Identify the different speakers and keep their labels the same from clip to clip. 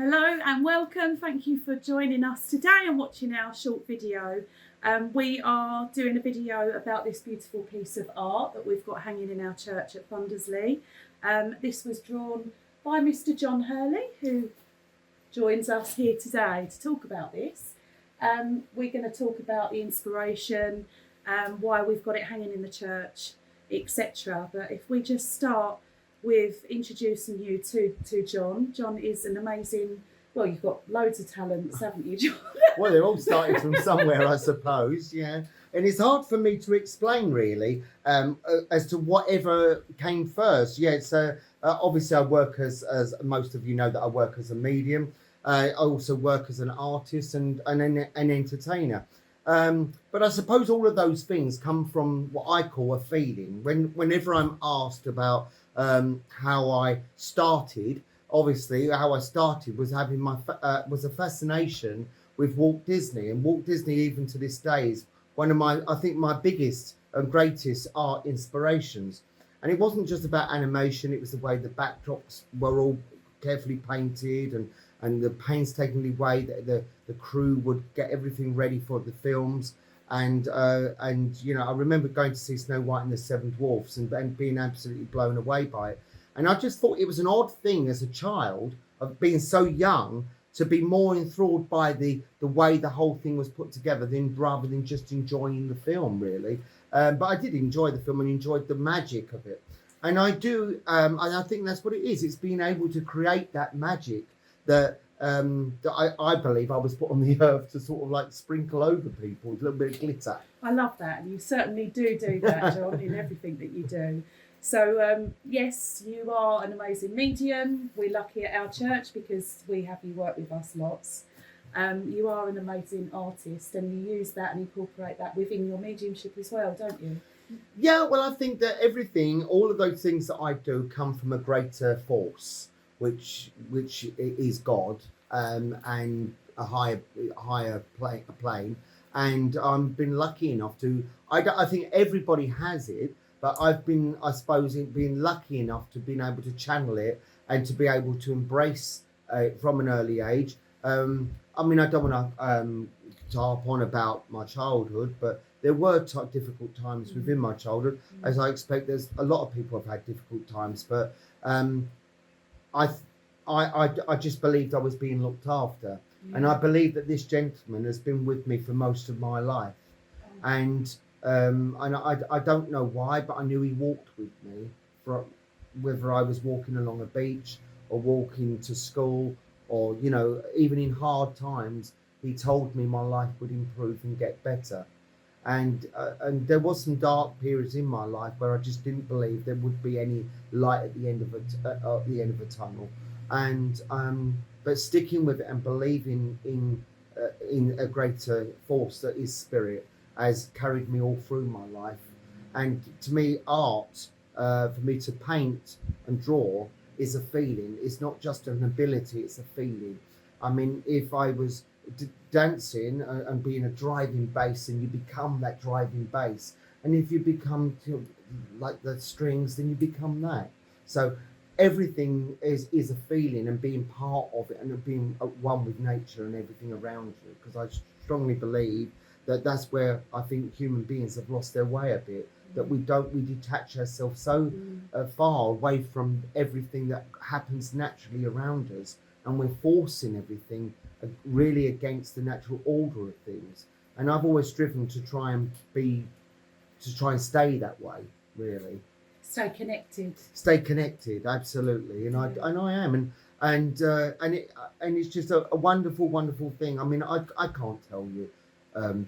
Speaker 1: Hello and welcome. Thank you for joining us today and watching our short video. We are doing a video about this beautiful piece of art that we've got hanging in our church at Thundersley. This was drawn by Mr. John Hurley, who joins us here today to talk about this. We're going to talk about the inspiration, why we've got it hanging in the church, etc. But if we just start with introducing you to John. John is an amazing, well, you've got loads of talents, haven't you, John?
Speaker 2: Well, they're all starting from somewhere, I suppose, yeah. And it's hard for me to explain, really, as to whatever came first. Yeah, so obviously I work as most of you know that I work as a medium. I also work as an artist and an entertainer. But I suppose all of those things come from what I call a feeling. Whenever I'm asked about how I started, obviously how I started was having was a fascination with Walt Disney, and Walt Disney even to this day is one of my biggest and greatest art inspirations. And it wasn't just about animation, it was the way the backdrops were all carefully painted and the painstakingly way that the crew would get everything ready for the films. And you know, I remember going to see Snow White and the Seven Dwarfs and being absolutely blown away by it. And I just thought it was an odd thing as a child of being so young to be more enthralled by the way the whole thing was put together rather than just enjoying the film, really. But I did enjoy the film and enjoyed the magic of it. And I do, and I think that's what it is. It's being able to create that magic that I believe I was put on the earth to sort of like sprinkle over people with a little bit of glitter.
Speaker 1: I love that, and you certainly do that, John, in everything that you do. So yes, you are an amazing medium. We're lucky at our church because we have you work with us lots. You are an amazing artist, and you use that and incorporate that within your mediumship as well, don't you?
Speaker 2: Yeah, well, I think that all of those things that I do come from a greater force, which is God, and a higher plane. And I've been lucky enough to. I think everybody has it, but I've been, I suppose, being lucky enough to been able to channel it and to be able to embrace it from an early age. I mean, I don't want to harp on about my childhood, but there were difficult times within my childhood, as I expect there's a lot of people have had difficult times, but I just believed I was being looked after. Yeah. And I believe that this gentleman has been with me for most of my life. And I don't know why, but I knew he walked with me, whether I was walking along a beach or walking to school, or, you know, even in hard times, he told me my life would improve and get better. And there was some dark periods in my life where I just didn't believe there would be any light at the end of a tunnel. And but sticking with it and believing in a greater force that is spirit has carried me all through my life. And to me, art, for me to paint and draw, is a feeling. It's not just an ability, it's a feeling. I mean, if I was dancing and being a driving bass, and you become that driving bass, and if you become like the strings, then you become that. So everything is a feeling, and being part of it, and being one with nature and everything around you, because I strongly believe that that's where I think human beings have lost their way a bit, that we detach ourselves so far away from everything that happens naturally around us, and we're forcing everything really against the natural order of things. And I've always striven to try and stay that way, really.
Speaker 1: Stay connected,
Speaker 2: absolutely. And I am, and it's just a wonderful thing. I mean, I can't tell you,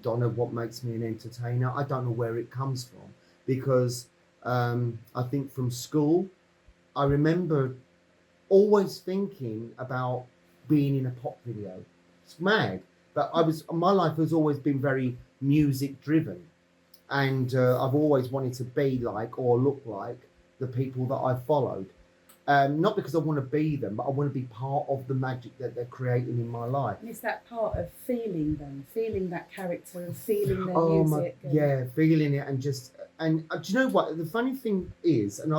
Speaker 2: Donna, what makes me an entertainer. I don't know where it comes from, because I think from school, I remember always thinking about being in a pop video. It's mad, but my life has always been very music driven, and I've always wanted to be like or look like the people that I followed. Not because I want to be them, but I want to be part of the magic that they're creating in my life.
Speaker 1: And is that part of feeling them, feeling that character and feeling their music?
Speaker 2: Yeah, feeling it, and just, and do you know what? The funny thing is, and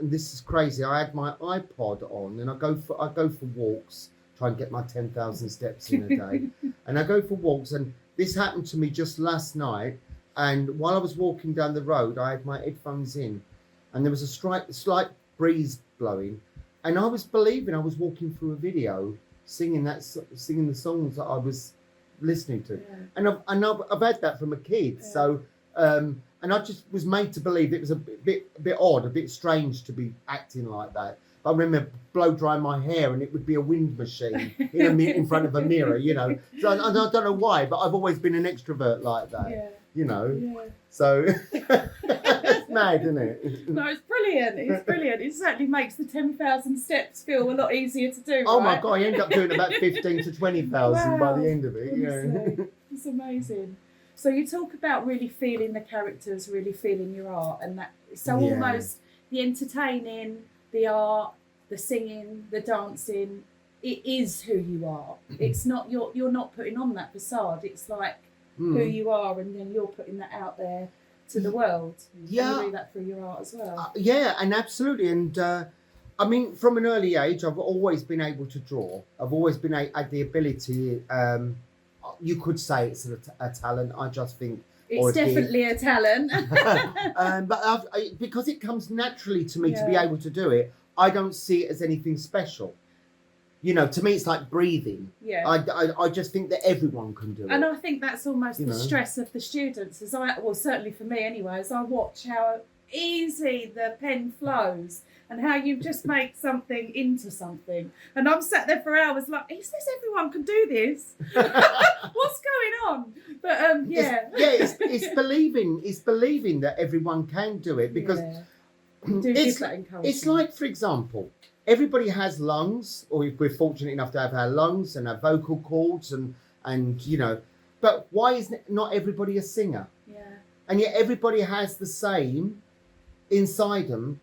Speaker 2: this is crazy. I had my iPod on, and I go for walks try and get my 10,000 steps in a day. And I go for walks, and this happened to me just last night. And while I was walking down the road, I had my headphones in, and there was a slight breeze blowing, and I was believing I was walking through a video, singing the songs that I was listening to. And I've had that from a kid. So and I just was made to believe it was a bit odd, a bit strange to be acting like that. But I remember blow drying my hair, and it would be a wind machine in front of a mirror, you know. So I don't know why, but I've always been an extrovert like that, you know. So it's mad, isn't it?
Speaker 1: No, it's brilliant. It's brilliant. It certainly makes the 10,000 steps feel a lot easier to do.
Speaker 2: Oh
Speaker 1: right?
Speaker 2: my God, you end up doing about 15 to 20,000 by the end of it.
Speaker 1: Honestly, it's amazing. So you talk about really feeling the characters, really feeling your art, and that. So almost the entertaining, the art, the singing, the dancing. It is who you are. It's not you're not putting on that facade. It's like who you are, and then you're putting that out there to the world.
Speaker 2: Yeah,
Speaker 1: and you do that through your art as well.
Speaker 2: And absolutely. And I mean, from an early age, I've always been able to draw. I've always been had the ability. You could say it's a talent. I just think
Speaker 1: it's definitely a talent.
Speaker 2: But because it comes naturally to me to be able to do it, I don't see it as anything special. You know, to me, it's like breathing. Yeah. I just think that everyone can do it.
Speaker 1: And I think that's almost the stress of the students. Certainly for me anyway, as I watch how easy the pen flows and how you just make something into something. And I'm sat there for hours like, is this everyone can do this? What's going on? But
Speaker 2: it's believing that everyone can do it, because it's like, for example, everybody has lungs, or if we're fortunate enough to have our lungs and our vocal cords and you know, but why is not everybody a singer? Yeah. And yet everybody has the same inside them,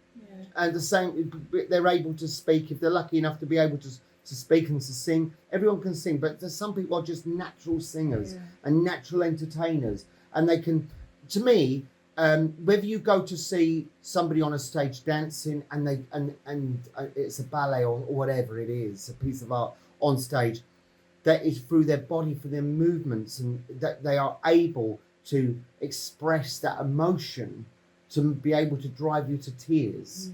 Speaker 2: and the same, they're able to speak if they're lucky enough to be able to speak and to sing. Everyone can sing, but there's some people are just natural singers and natural entertainers, and they can, to me, whether you go to see somebody on a stage dancing and it's a ballet or whatever it is, a piece of art on stage, that is through their body, through their movements, and that they are able to express that emotion to be able to drive you to tears.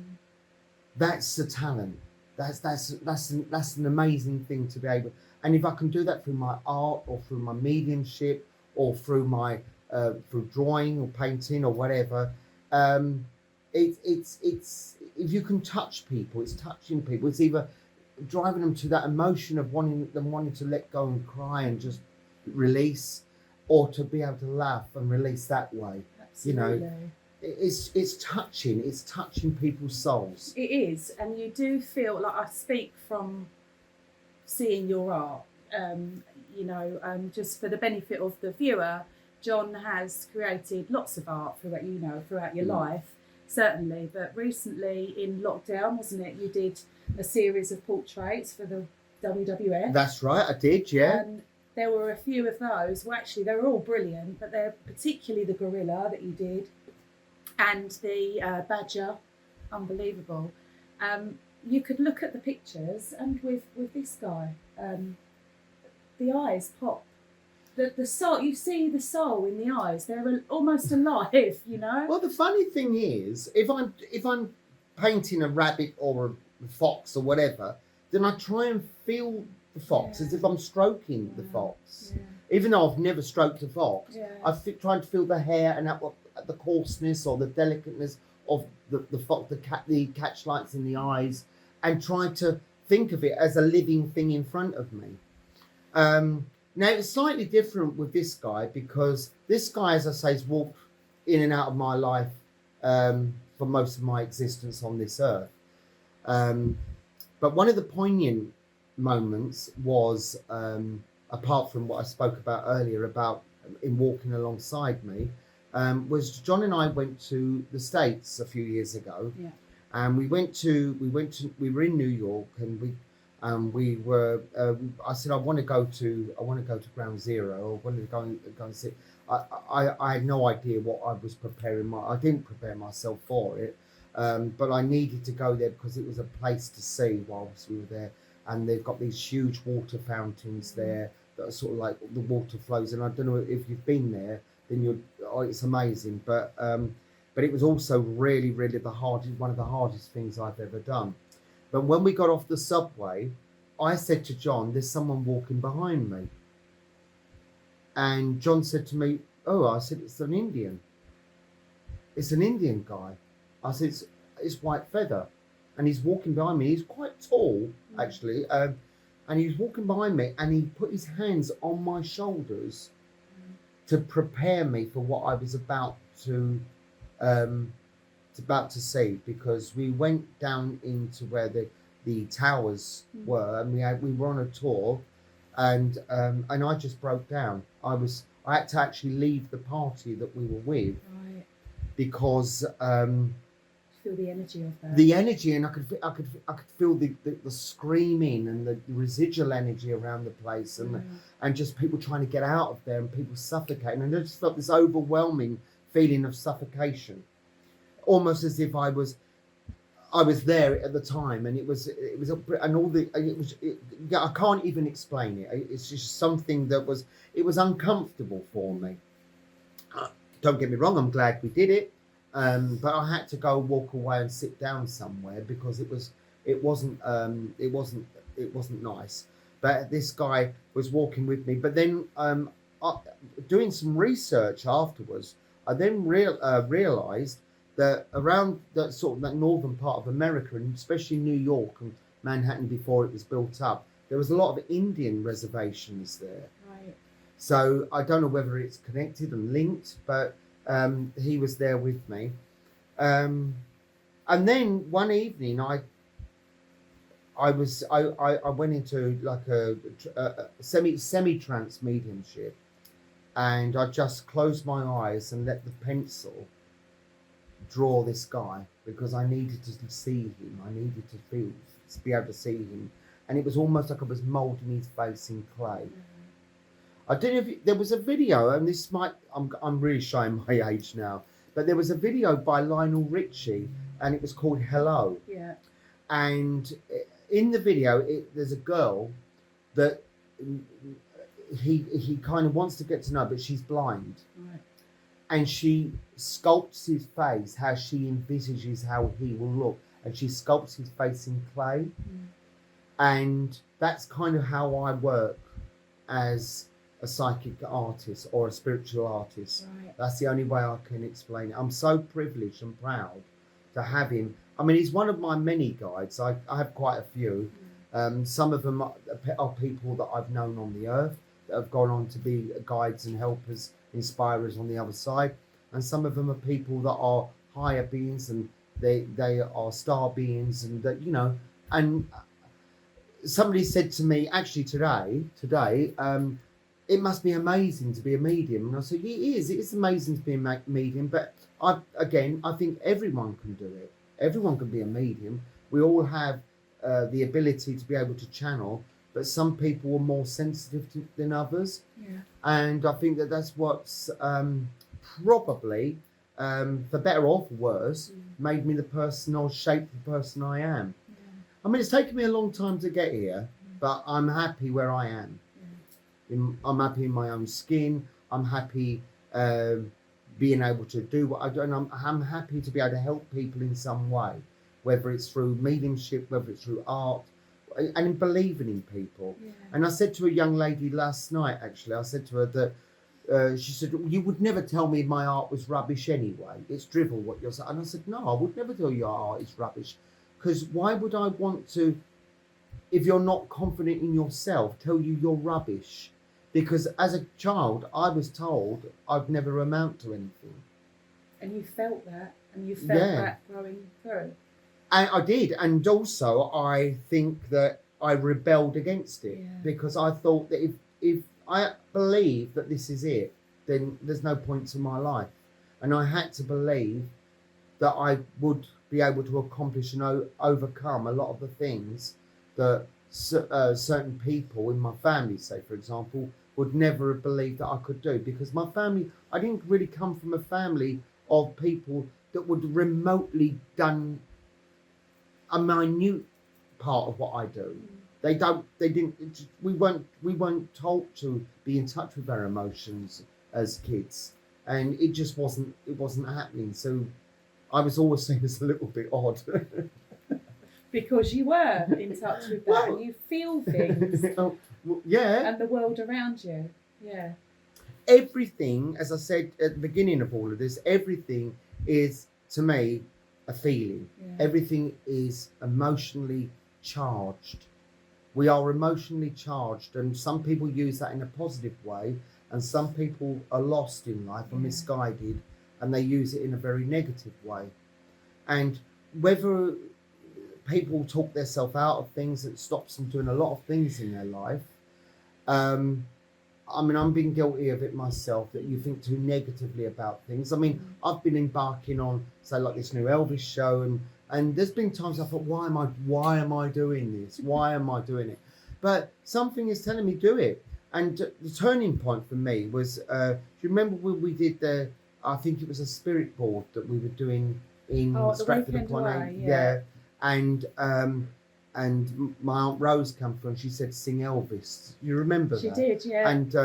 Speaker 2: That's the talent. That's an amazing thing to be able. And if I can do that through my art or through my mediumship or through my through drawing or painting or whatever, it's if you can touch people, it's touching people. It's either driving them to that emotion of wanting to let go and cry and just release, or to be able to laugh and release that way. Absolutely. You know, it's touching people's souls. It
Speaker 1: is, and you do feel like, I speak from seeing your art. Just for the benefit of the viewer, John has created lots of art throughout your life, certainly. But recently in lockdown, wasn't it? You did a series of portraits for the WWF.
Speaker 2: That's right, I did, yeah.
Speaker 1: And there were a few of those. Well, actually, they were all brilliant, but they're particularly the gorilla that you did, and the badger, unbelievable. You could look at the pictures, and with this guy, the eyes pop. The soul, you see the soul in the eyes. They're almost alive, you know.
Speaker 2: Well, the funny thing is, if I'm painting a rabbit or a fox or whatever, then I try and feel the fox as if I'm stroking the fox. Yeah. Even though I've never stroked a fox, I'm trying to feel the hair and the coarseness or the delicateness of the fox, the catch lights in the eyes, and try to think of it as a living thing in front of me. Now, it's slightly different with this guy, because this guy, as I say, has walked in and out of my life for most of my existence on this earth. But one of the poignant moments was, apart from what I spoke about earlier about him walking alongside me, was John and I went to the States a few years ago. Yeah. And we were in New York, and I said, I want to go to Ground Zero. I wanted to go and see. I had no idea what I was preparing. I didn't prepare myself for it, but I needed to go there because it was a place to see whilst we were there. and they've got these huge water fountains there that are sort of like the water flows. And I don't know if you've been there, then it's amazing. But it was also really, really one of the hardest things I've ever done. But when we got off the subway, I said to John, "There's someone walking behind me." And John said to me, "Oh," I said, "It's an Indian. It's an Indian guy." I said, it's White Feather. And he's walking behind me. He's quite tall, actually. And he was walking behind me, and he put his hands on my shoulders to prepare me for what I was about to see, because we went down into where the towers were, and we were on a tour, and I just broke down. I had to actually leave the party that we were with,
Speaker 1: Right.
Speaker 2: because
Speaker 1: Feel the energy of that.
Speaker 2: the energy, and I could feel the screaming and the residual energy around the place, and just people trying to get out of there, and people suffocating, and I just felt this overwhelming feeling of suffocation, almost as if I was there at the time, and it was I can't even explain it. It's just something that was uncomfortable for me. Don't get me wrong, I'm glad we did it. But I had to go walk away and sit down somewhere, because it wasn't nice. But this guy was walking with me. But then doing some research afterwards, I then realized that around that sort of that northern part of America, and especially New York and Manhattan before it was built up, there was a lot of Indian reservations there.
Speaker 1: Right.
Speaker 2: So I don't know whether it's connected and linked, but he was there with me. And then one evening I went into like a semi-trance mediumship, and I just closed my eyes and let the pencil draw this guy, because I needed to see him. I needed to be able to see him. And it was almost like I was moulding his face in clay. I don't know if there was a video, and I'm really showing my age now, but there was a video by Lionel Richie, and it was called Hello.
Speaker 1: Yeah.
Speaker 2: And in the video, there's a girl that he kind of wants to get to know, but she's blind.
Speaker 1: Right.
Speaker 2: And she sculpts his face, how she envisages how he will look, and she sculpts his face in clay. And that's kind of how I work as a psychic artist or a spiritual artist.
Speaker 1: Right.
Speaker 2: That's the only way I can explain it. I'm so privileged and proud to have him. I mean, he's one of my many guides. I have quite a few. Some of them are people that I've known on the earth that have gone on to be guides and helpers, inspirers on the other side. And some of them are people that are higher beings, and they are star beings, and that, you know. And somebody said to me actually today, it must be amazing to be a medium. And I said, it is amazing to be a medium, but I think everyone can do it. Everyone can be a medium. We all have the ability to be able to channel, but some people are more sensitive than others.
Speaker 1: Yeah.
Speaker 2: And I think that's what's probably, for better or for worse, made me the person, or shaped the person I am.
Speaker 1: Yeah.
Speaker 2: I mean, it's taken me a long time to get here, but I'm happy where I am. I'm happy in my own skin. I'm happy being able to do what I do, and I'm happy to be able to help people in some way, whether it's through mediumship, whether it's through art, and in believing in people.
Speaker 1: Yeah.
Speaker 2: And I said to a young lady last night, actually, I said to her that she said, "You would never tell me my art was rubbish anyway. It's drivel what you're saying." And I said, "No, I would never tell you your art is rubbish, because why would I want to, if you're not confident in yourself, tell you you're rubbish?" Because as a child, I was told I'd never amount to anything.
Speaker 1: And you felt that, and you felt that growing through.
Speaker 2: And I did. And also, I think that I rebelled against it, because I thought that if I believe that this is it, then there's no point to my life. And I had to believe that I would be able to accomplish and overcome a lot of the things that certain people in my family, say, for example, would never have believed that I could do. Because my family, I didn't really come from a family of people that would remotely done a minute part of what I do. we weren't taught to be in touch with our emotions as kids, and it just wasn't happening. So I was always seen as a little bit odd.
Speaker 1: Because you were in touch with that,
Speaker 2: Well,
Speaker 1: and you feel things
Speaker 2: oh, well, yeah.
Speaker 1: and the world around you. Yeah.
Speaker 2: Everything, as I said at the beginning of all of this, everything is, to me, a feeling.
Speaker 1: Yeah.
Speaker 2: Everything is emotionally charged. We are emotionally charged, and some people use that in a positive way, and some people are lost in life or misguided, and they use it in a very negative way. And whether people talk themselves out of things, that stops them doing a lot of things in their life. I mean, I'm being guilty of it myself, that you think too negatively about things. I mean, I've been embarking on, say, like this new Elvis show, and there's been times I thought, why am I doing this? Why am I doing it? But something is telling me do it. And the turning point for me was, do you remember when we did I think it was a spirit board that we were doing in Stratford-upon-Avon? Yeah. And my Aunt Rose came through and she said, sing Elvis. You remember that?
Speaker 1: She did, yeah.
Speaker 2: And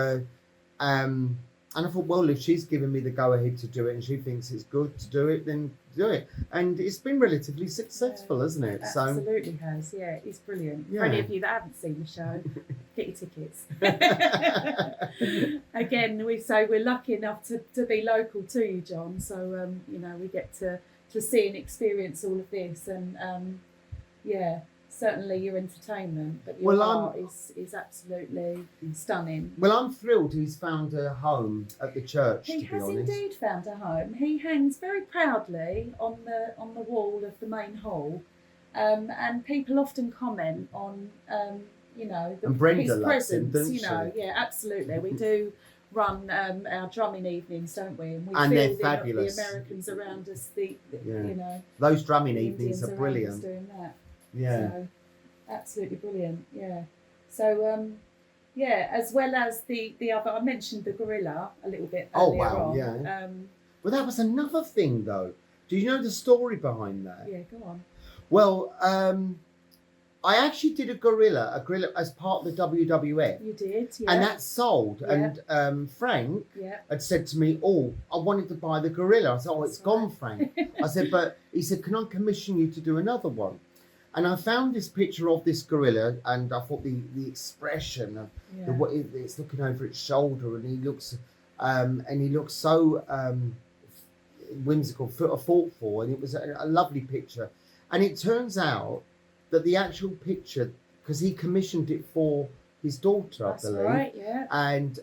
Speaker 2: I thought, well, if she's given me the go-ahead to do it and she thinks it's good to do it, then do it. And it's been relatively successful, hasn't it?
Speaker 1: Absolutely has, yeah. It's brilliant.
Speaker 2: Yeah.
Speaker 1: For any of you that haven't seen the show, get your tickets. Again, we're lucky enough to be local to you, John. So, we get to see and experience all of this. And, certainly your entertainment, but your art is absolutely stunning.
Speaker 2: Well, I'm thrilled he's found a home at the church.
Speaker 1: He has indeed found a home. He hangs very proudly on the wall of the main hall, and people often comment on
Speaker 2: and Brenda
Speaker 1: his
Speaker 2: loves
Speaker 1: presence.
Speaker 2: him, doesn't she?
Speaker 1: Yeah, absolutely. We do run our drumming evenings, don't we? And we
Speaker 2: And
Speaker 1: feel
Speaker 2: they're fabulous.
Speaker 1: The Americans around us,
Speaker 2: those drumming
Speaker 1: the
Speaker 2: evenings
Speaker 1: Indians
Speaker 2: are
Speaker 1: around
Speaker 2: brilliant.
Speaker 1: us doing that.
Speaker 2: Yeah.
Speaker 1: So, absolutely brilliant. Yeah. So as well as the other, I mentioned the gorilla a little bit earlier on.
Speaker 2: Yeah. Well, that was another thing, though. Do you know the story behind that?
Speaker 1: Yeah, go on.
Speaker 2: Well, I actually did a gorilla as part of the WWF.
Speaker 1: You did, yeah.
Speaker 2: And that sold.
Speaker 1: Yeah.
Speaker 2: And Frank had said to me, I wanted to buy the gorilla. I said, it's gone, Frank. I said, but he said, can I commission you to do another one? And I found this picture of this gorilla, and I thought the expression of the way it's looking over its shoulder, and he looks so whimsical, thoughtful, and it was a lovely picture. And it turns out that the actual picture, because he commissioned it for his daughter, I believe.
Speaker 1: Right, yeah.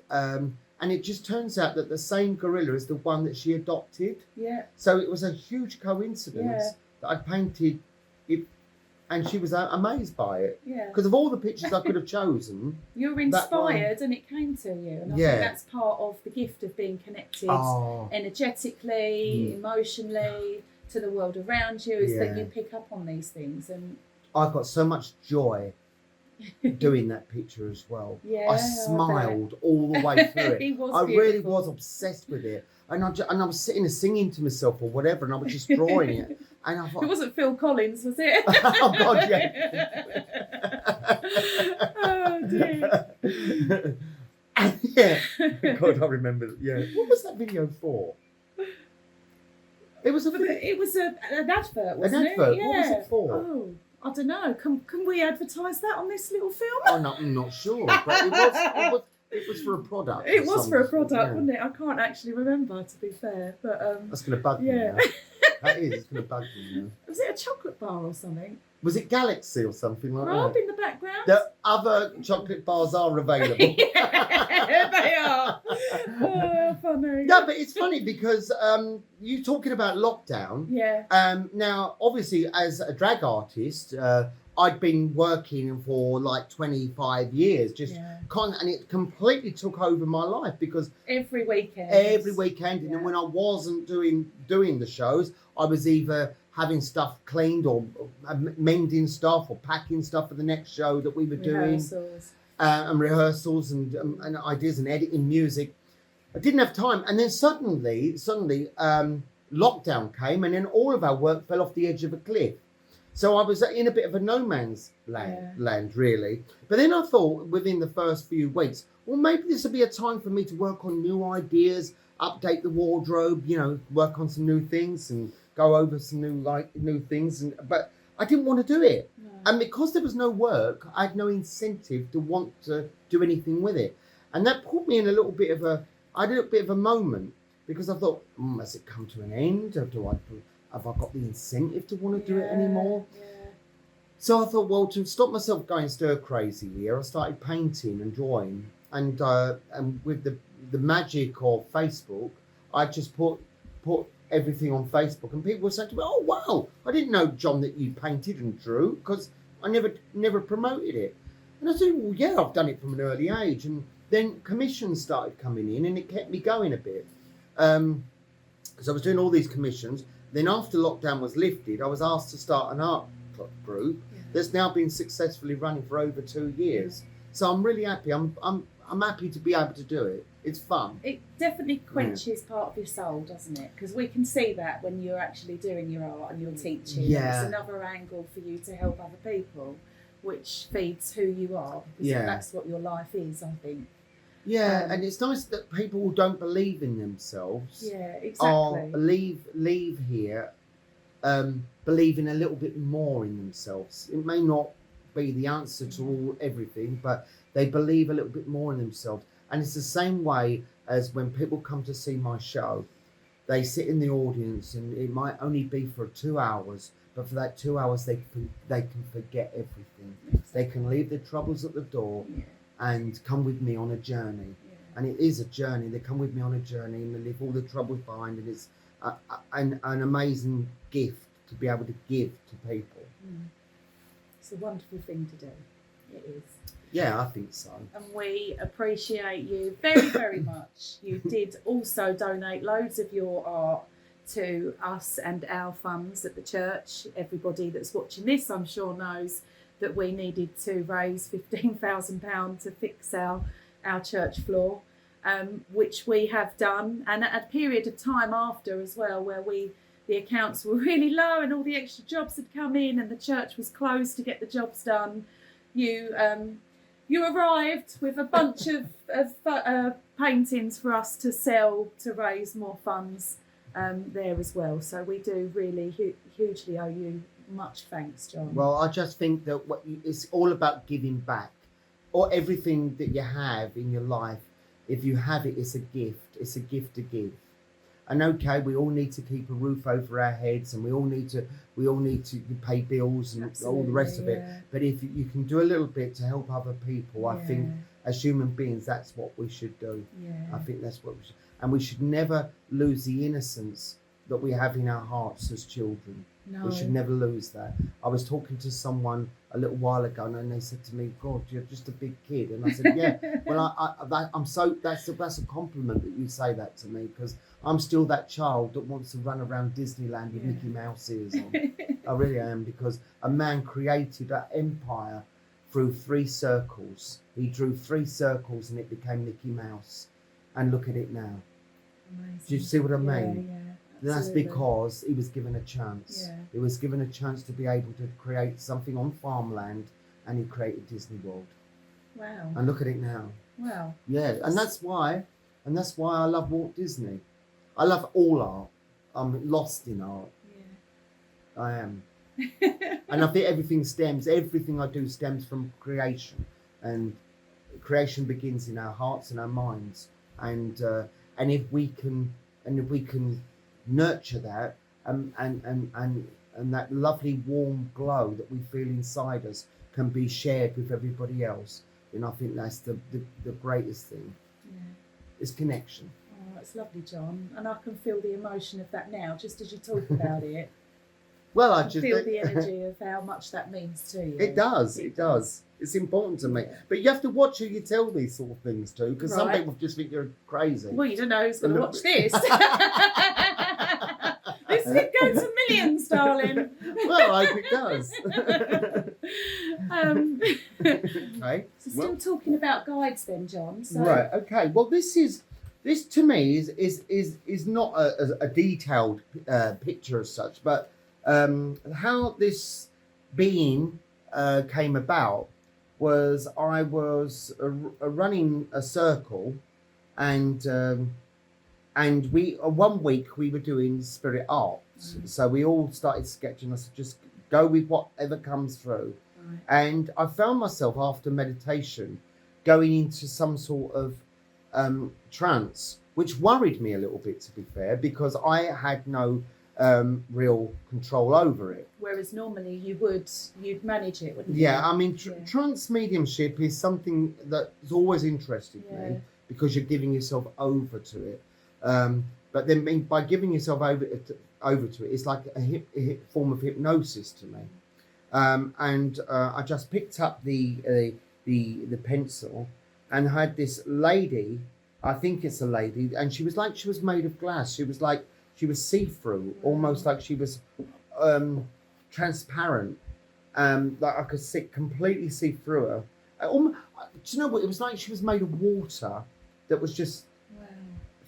Speaker 2: And it just turns out that the same gorilla is the one that she adopted.
Speaker 1: Yeah.
Speaker 2: So it was a huge coincidence that I painted it. And she was amazed by it. Yeah. Because of all the pictures I could have chosen.
Speaker 1: You were inspired and it came to you. And I think that's part of the gift of being connected energetically, emotionally to the world around you, is that you pick up on these things. And
Speaker 2: I got so much joy doing that picture as well. Yeah, I smiled all the way through it. I really was obsessed with it. And I was sitting there singing to myself or whatever, and I was just drawing it. And I thought,
Speaker 1: it wasn't Phil Collins, was it?
Speaker 2: Oh God, yeah.
Speaker 1: Oh dear.
Speaker 2: God, I remember. Yeah, what was that video for? It was an
Speaker 1: advert, wasn't it?
Speaker 2: An advert.
Speaker 1: Yeah.
Speaker 2: What was it for?
Speaker 1: Oh, I don't know. Can we advertise that on this little film?
Speaker 2: I'm not sure, but it was for a product.
Speaker 1: It was for a product, wasn't it? I can't actually remember, to be fair. But
Speaker 2: that's going to bug me now. That is. It's going to bug me now.
Speaker 1: Was it a chocolate bar or something?
Speaker 2: Was it Galaxy or something like that?
Speaker 1: Rob in the background.
Speaker 2: The other chocolate bars are available.
Speaker 1: Yeah, they are. Oh, funny.
Speaker 2: No, but it's funny because you talking about lockdown.
Speaker 1: Yeah.
Speaker 2: Now, obviously, as a drag artist, I'd been working for like 25 years, and it completely took over my life because
Speaker 1: every weekend,
Speaker 2: and then when I wasn't doing the shows, I was either having stuff cleaned or mending stuff or packing stuff for the next show that we were doing, and rehearsals and ideas and editing music. I didn't have time, and then suddenly, lockdown came, and then all of our work fell off the edge of a cliff. So I was in a bit of a no man's land, really. But then I thought within the first few weeks, well, maybe this will be a time for me to work on new ideas, update the wardrobe, you know, work on some new things and go over some new things. But I didn't want to do it. No. And because there was no work, I had no incentive to want to do anything with it. And that put me in a little bit of a moment, because I thought, has it come to an end? Or have I got the incentive to want to do it anymore? Yeah. So I thought, well, to stop myself going stir crazy here, I started painting and drawing. And with the magic of Facebook, I just put everything on Facebook, and people were saying to me, "Oh wow, I didn't know, John, that you painted and drew," because I never promoted it. And I said, "Well, yeah, I've done it from an early age." And then commissions started coming in, and it kept me going a bit. So I was doing all these commissions. Then after lockdown was lifted, I was asked to start an art group that's now been successfully running for over 2 years. So I'm really happy. I'm happy to be able to do it. It's fun. It
Speaker 1: definitely quenches part of your soul, doesn't it? Because we can see that when you're actually doing your art and you're teaching. Yeah. It's another angle for you to help other people, which feeds who you are. Because that's what your life is, I think.
Speaker 2: Yeah, and it's nice that people who don't believe in themselves leave here believing a little bit more in themselves. It may not be the answer to everything, but they believe a little bit more in themselves. And it's the same way as when people come to see my show. They sit in the audience, and it might only be for 2 hours, but for that 2 hours they can forget everything. Exactly. They can leave their troubles at the door and come with me on a journey. And it is a journey. They come with me on a journey and they leave all the troubles behind, and it's an amazing gift to be able to give to people.
Speaker 1: It's a wonderful thing to do. It is.
Speaker 2: Yeah, I think so.
Speaker 1: And we appreciate you very, very much. You did also donate loads of your art to us and our funds at the church. Everybody that's watching this, I'm sure, knows that we needed to raise £15,000 to fix our church floor, which we have done. And at a period of time after as well, where the accounts were really low and all the extra jobs had come in and the church was closed to get the jobs done, you arrived with a bunch of paintings for us to sell to raise more funds there as well. So we do really hugely owe you much thanks, John.
Speaker 2: Well, I just think that it's all about giving back. Or everything that you have in your life, if you have it, it's a gift. It's a gift to give. And okay, we all need to keep a roof over our heads, and we all need to pay bills and all the rest of it. But if you can do a little bit to help other people, I think as human beings, that's what we should do. I think that's what we should. And we should never lose the innocence that we have in our hearts as children. No. We should never lose that. I was talking to someone a little while ago, and they said to me, "God, you're just a big kid." And I said, "Yeah." Well, I'm so that's a compliment that you say that to me, because I'm still that child that wants to run around Disneyland with Mickey Mouse ears on. I really am, because a man created an empire through 3 circles. He drew 3 circles, and it became Mickey Mouse. And look at it now. Amazing. Do you see what I mean? Yeah. That's because he was given a chance. Yeah. He was given a chance to be able to create something on farmland, and he created Disney World.
Speaker 1: Wow.
Speaker 2: And look at it now. Wow. Yeah, and that's why I love Walt Disney. I love all art. I'm lost in art. Yeah. I am. And I think everything I do stems from creation. And creation begins in our hearts and our minds. And if we can nurture that and that lovely warm glow that we feel inside us can be shared with everybody else, then I think that's the greatest thing. Yeah. It's connection.
Speaker 1: Oh, it's lovely, John, and I can feel the emotion of that now just as you talk about it.
Speaker 2: Well, I
Speaker 1: just feel the energy of how much that means to you.
Speaker 2: It does. It's important to me. But you have to watch who you tell these sort of things to, because some people just think you're crazy.
Speaker 1: Well, you don't know who's going to watch this. This could go to millions, darling.
Speaker 2: Well, I hope it does.
Speaker 1: Okay. So still talking about guides then, John. So.
Speaker 2: Right, okay. Well, this to me is not a detailed picture as such, but how this being came about was I was running a circle, and we 1 week we were doing spirit art. So we all started sketching. I said, just go with whatever comes through.
Speaker 1: Right.
Speaker 2: And I found myself after meditation going into some sort of trance, which worried me a little bit, to be fair, because I had no real control over it.
Speaker 1: Whereas normally you'd manage it, wouldn't you?
Speaker 2: Yeah, I mean, trance mediumship is something that's always interested me, because you're giving yourself over to it. But then by giving yourself over to it, it's like a form of hypnosis to me. And I just picked up the pencil and had this lady, I think it's a lady, and she was made of glass. She was see-through, almost like she was transparent. Like I could completely see through her. Do you know what? It was like she was made of water that was just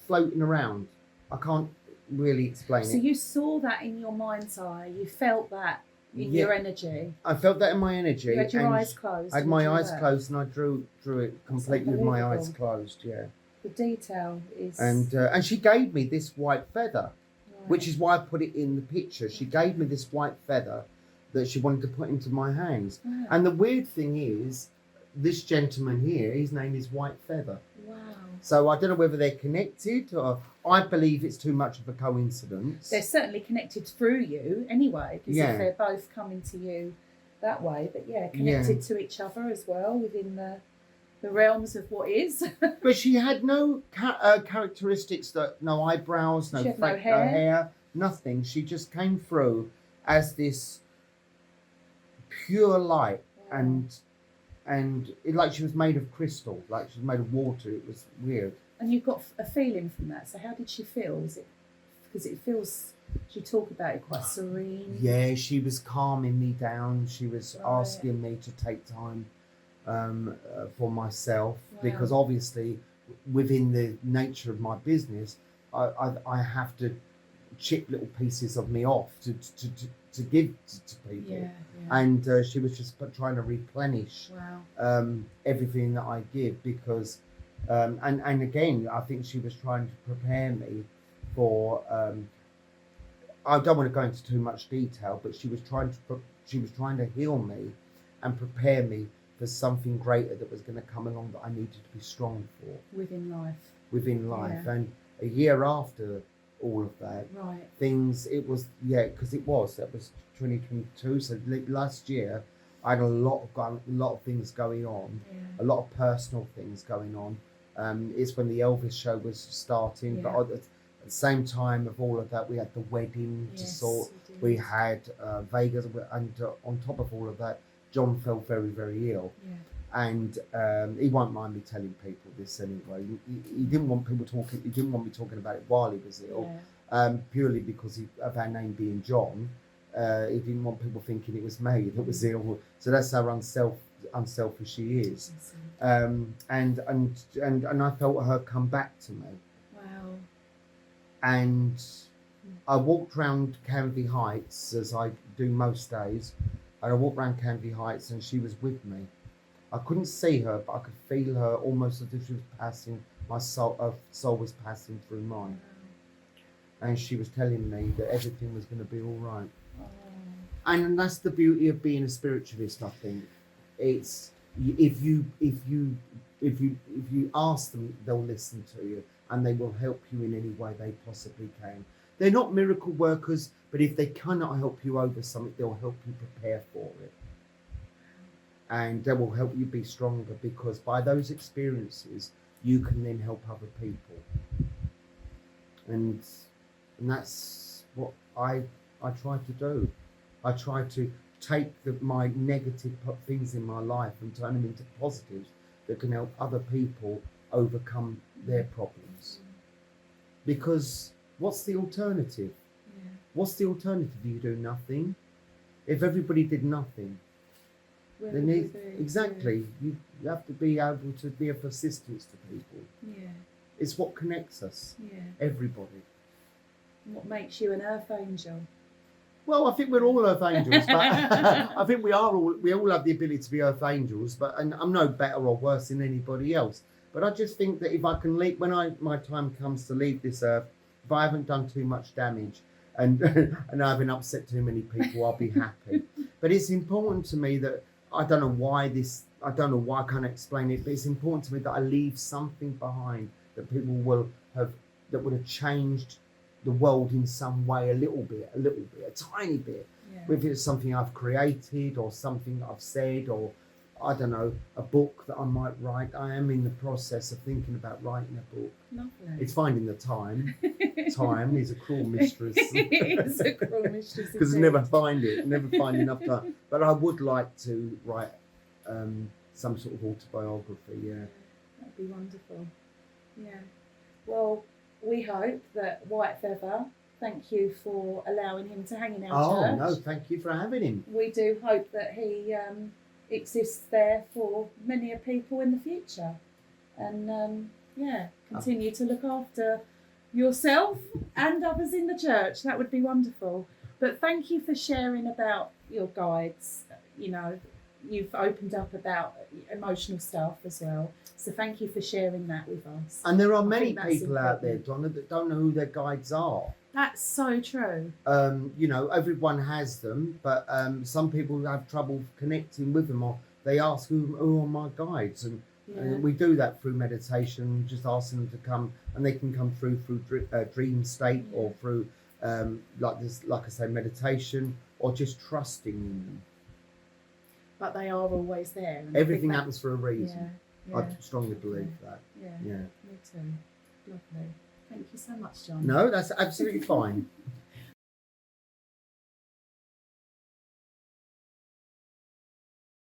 Speaker 2: floating around. I can't really explain it.
Speaker 1: So you saw that in your mind's eye. You felt that in your energy.
Speaker 2: I felt that in my energy.
Speaker 1: You had your eyes closed.
Speaker 2: I had my eyes closed, and I drew it completely with my eyes closed. Yeah.
Speaker 1: The detail is.
Speaker 2: And she gave me this white feather, which is why I put it in the picture. She gave me this white feather that she wanted to put into my hands.
Speaker 1: Wow.
Speaker 2: And the weird thing is, this gentleman here, his name is White Feather.
Speaker 1: Wow.
Speaker 2: So I don't know whether they're connected, or I believe it's too much of a coincidence.
Speaker 1: They're certainly connected through you anyway, because if they're both coming to you that way, but connected to each other as well within the realms of what is.
Speaker 2: But she had no characteristics, no eyebrows, no hair, nothing. She just came through as this pure light, and it, like she was made of crystal, like she was made of water. It was weird. And
Speaker 1: you got a feeling from that. So how did she feel? Was it because it feels? She talked about it quite serene.
Speaker 2: Yeah, she was calming me down. She was asking me to take time for myself, because obviously within the nature of my business, I have to chip little pieces of me off to give to people. And she was just trying to replenish everything that I give, because and again, I think she was trying to prepare me for I don't want to go into too much detail, but she was trying to heal me and prepare me for something greater that was going to come along, that I needed to be strong for within life. And a year after all of that, that was 2022. So last year I had a lot of things going on, a lot of personal things going on. It's when the Elvis show was starting, but at the same time of all of that, we had the wedding to sort. We had Vegas, and on top of all of that, John fell very, very ill. And he won't mind me telling people this anyway. He didn't want people talking. He didn't want me talking about it while he was ill, purely because of our name being John. He didn't want people thinking it was me that was ill. So that's how unselfish she is. And I felt her come back to me. Wow. And I walked around Canvey Heights, as I do most days. And I walked around Canvey Heights, and she was with me. I couldn't see her, but I could feel her, almost as if she was passing, my soul was passing through mine. And she was telling me that everything was going to be all right. And that's the beauty of being a spiritualist, I think. It's if you ask them, they'll listen to you, and they will help you in any way they possibly can. They're not miracle workers, but if they cannot help you over something, they'll help you prepare for it. And they will help you be stronger, because by those experiences, you can then help other people. And that's what I try to do. I try to take my negative things in my life and turn them into positives that can help other people overcome their problems. Because what's the alternative? What's the alternative? You do nothing. If everybody did nothing, then exactly, you have to be able to be of assistance to people. It's what connects us. Everybody.
Speaker 1: What makes you an earth angel?
Speaker 2: Well, I think we're all earth angels, but I think we all have the ability to be earth angels, and I'm no better or worse than anybody else. But I just think that if I can leave, when my time comes to leave this earth, if I haven't done too much damage and and I haven't upset too many people, I'll be happy. But it's important to me that I don't know why I can't explain it, but it's important to me that I leave something behind that people would have changed the world in some way, a little bit, a tiny bit.
Speaker 1: Yeah.
Speaker 2: Whether it's something I've created or something I've said, or I don't know, a book that I might write. I am in the process of thinking about writing a book.
Speaker 1: Lovely.
Speaker 2: It's finding the time. Time is a cruel mistress.
Speaker 1: It's a cruel mistress.
Speaker 2: Because I never find enough time. But I would like to write some sort of autobiography. Yeah.
Speaker 1: That'd be wonderful. Yeah. Well, we hope that White Feather, thank you for allowing him to hang in our church.
Speaker 2: Oh, no, thank you for having him.
Speaker 1: We do hope that he exists there for many a people in the future. And, continue to look after yourself and others in the church. That would be wonderful. But thank you for sharing about your guides. You know, you've opened up about emotional stuff as well. So thank you for sharing that with us.
Speaker 2: And there are many
Speaker 1: that's
Speaker 2: people out there,
Speaker 1: important.
Speaker 2: Donna, that don't know who their guides are.
Speaker 1: That's so true.
Speaker 2: You know, everyone has them, but some people have trouble connecting with them, or they ask who are my guides, and we do that through meditation. Just asking them to come, and they can come through dream state, or through like I say, meditation, or just trusting in them.
Speaker 1: But they are always there. And
Speaker 2: Everything happens for a reason.
Speaker 1: Yeah,
Speaker 2: I strongly believe that.
Speaker 1: Yeah,
Speaker 2: Yeah.
Speaker 1: me too. Lovely. Thank you so much, John.
Speaker 2: No, that's absolutely fine.